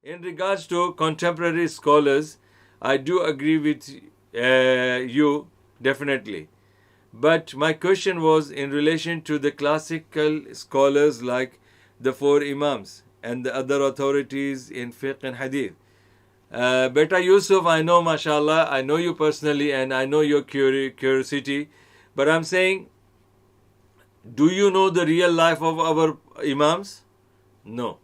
In regards to contemporary scholars, I do agree with you definitely. But my question was in relation to the classical scholars like the four Imams and the other authorities in fiqh and hadith. Beta Yusuf, I know, mashallah, I know you personally and I know your curiosity. But I'm saying, do you know the real life of our Imams? No.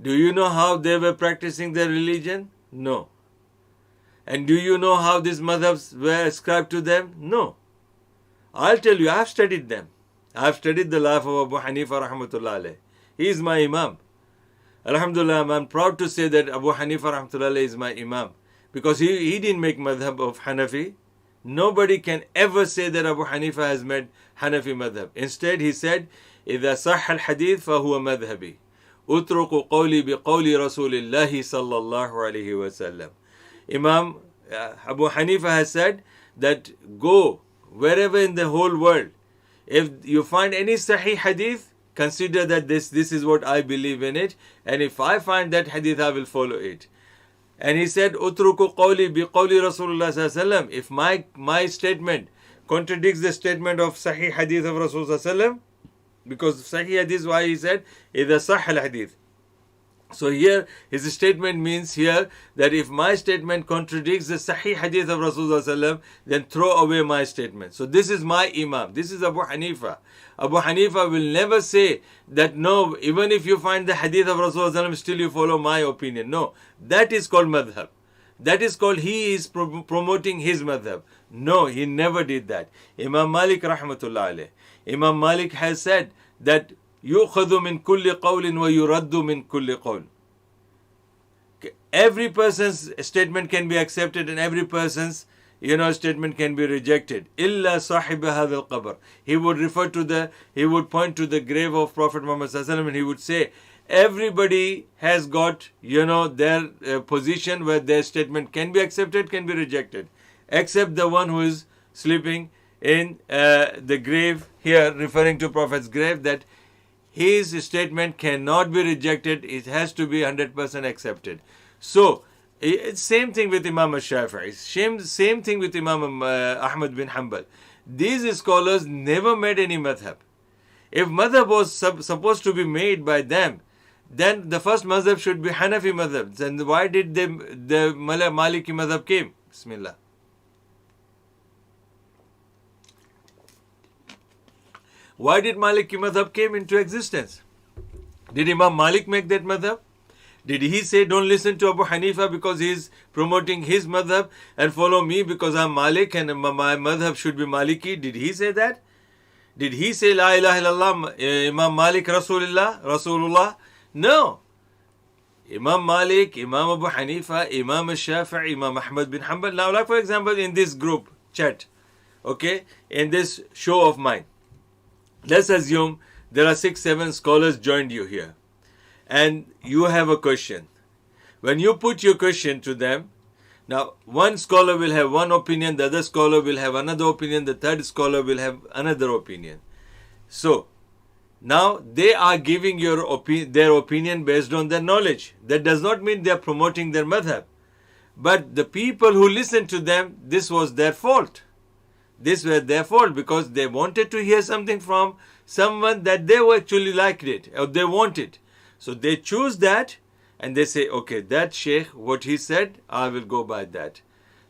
Do you know how they were practicing their religion? No. And do you know how these madhabs were ascribed to them? No. I'll tell you, I've studied them. I've studied the life of Abu Hanifa rahmatullah alayh. He is my Imam. Alhamdulillah, I'm proud to say that Abu Hanifa rahmatullah alayh is my Imam. Because he didn't make madhab of Hanafi. Nobody can ever say that Abu Hanifa has made Hanafi madhab. Instead, he said, إِذَا صَحَّ الْحَدِيث فَهُوَ مَذْهَبِي أُتْرُقُ قَوْلِي بِقَوْلِ رَسُولِ اللَّهِ صَلَّى اللَّهُ عَلَيْهِ وَسَلَّمَ. Imam Abu Hanifa has said that go wherever in the whole world. If you find any Sahih hadith, consider that this is what I believe in it. And if I find that hadith, I will follow it. And he said, Utruku qawli bi qawli Rasulullah sallallahu alaihi wasallam. If my statement contradicts the statement of Sahih hadith of Rasulullah sallallahu alaihi wasallam, because Sahih hadith, why he said, إِذَا صَحَّ الْحَدِيث. So here, his statement means here that if my statement contradicts the Sahih hadith of Rasulullah sallallahu alaihi wasallam, then throw away my statement. So this is my Imam. This is Abu Hanifa. Abu Hanifa will never say that no, even if you find the hadith of Rasulullah sallallahu alaihi wasallam, still you follow my opinion. No, that is called madhab. That is called he is promoting his madhab. No, he never did that. Imam Malik rahmatullah alayh. Imam Malik has said that يُؤْخَذُ مِنْ كُلِّ قَوْلٍ وَيُرَدُّ مِنْ كُلِّ قَوْلٍ. Every person's statement can be accepted and every person's statement can be rejected. إِلَّا صَاحِبَ هَذَا الْقَبْرِ. He would point to the grave of Prophet Muhammad sallallahu alaihi wasallam and he would say, everybody has got their position where their statement can be accepted, can be rejected, except the one who is sleeping in the grave here, referring to Prophet's grave, that his statement cannot be rejected, it has to be 100% accepted. So, it's same thing with Imam al-Shafi'i, same thing with Imam Ahmad bin Hanbal. These scholars never made any madhab. If madhab was supposed to be made by them, then the first madhab should be Hanafi madhab. Then why did the Maliki madhab came? Bismillah. Why did Maliki madhab came into existence? Did Imam Malik make that madhab? Did he say don't listen to Abu Hanifa because he is promoting his madhab and follow me because I'm Malik and my madhab should be Maliki? Did he say that? Did he say La ilaha illallah Imam Malik Rasulullah? No. Imam Malik, Imam Abu Hanifa, Imam al-Shafi'i, Imam Ahmad bin Hanbal. Now like for example in this group chat, okay, in this show of mine, let's assume there are 6-7 scholars joined you here and you have a question. When you put your question to them, now one scholar will have one opinion, the other scholar will have another opinion, the third scholar will have another opinion. So now they are giving their opinion based on their knowledge. That does not mean they are promoting their madhab. But the people who listened to them, this was their fault. This was their fault because they wanted to hear something from someone that they actually liked it or they wanted. So they choose that and they say, okay, that sheikh, what he said, I will go by that.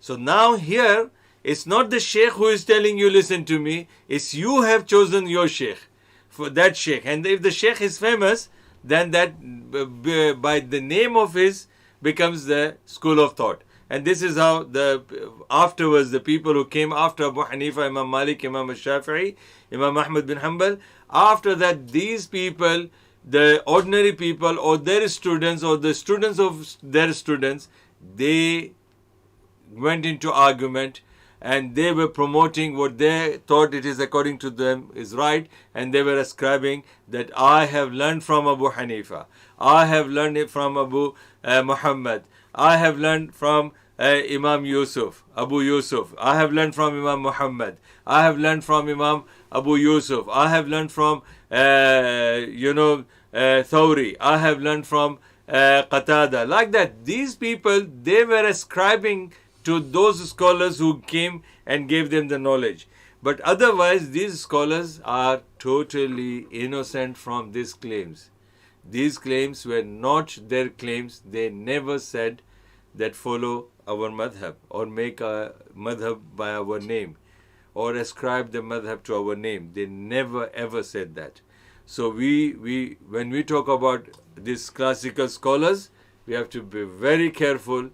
So now here, it's not the sheikh who is telling you, listen to me. It's you have chosen your sheikh for that sheikh. And if the sheikh is famous, then that by the name of his becomes the school of thought. And this is how afterwards the people who came after Abu Hanifa, Imam Malik, Imam al-Shafi'i, Imam Ahmad bin Hanbal, after that these people, the ordinary people or their students or the students of their students, they went into argument and they were promoting what they thought it is according to them is right, and they were ascribing that I have learned from Abu Hanifa, I have learned it from Abu Muhammad, I have learned from Imam Yusuf, Abu Yusuf, I have learned from Imam Muhammad, I have learned from Imam Abu Yusuf, I have learned from Thawri, I have learned from Qatada. Like that, these people, they were ascribing to those scholars who came and gave them the knowledge. But otherwise, these scholars are totally innocent from these claims. These claims were not their claims. They never said that follow our madhab or make a madhab by our name or ascribe the madhab to our name. They never ever said that. So when we talk about these classical scholars, we have to be very careful.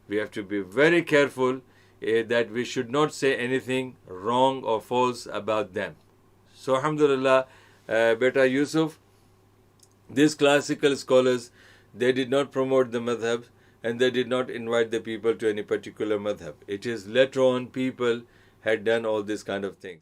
We have to be very careful that we should not say anything wrong or false about them. So alhamdulillah, Beta Yusuf, these classical scholars, they did not promote the madhab and they did not invite the people to any particular madhab. It is later on people had done all these kind of things.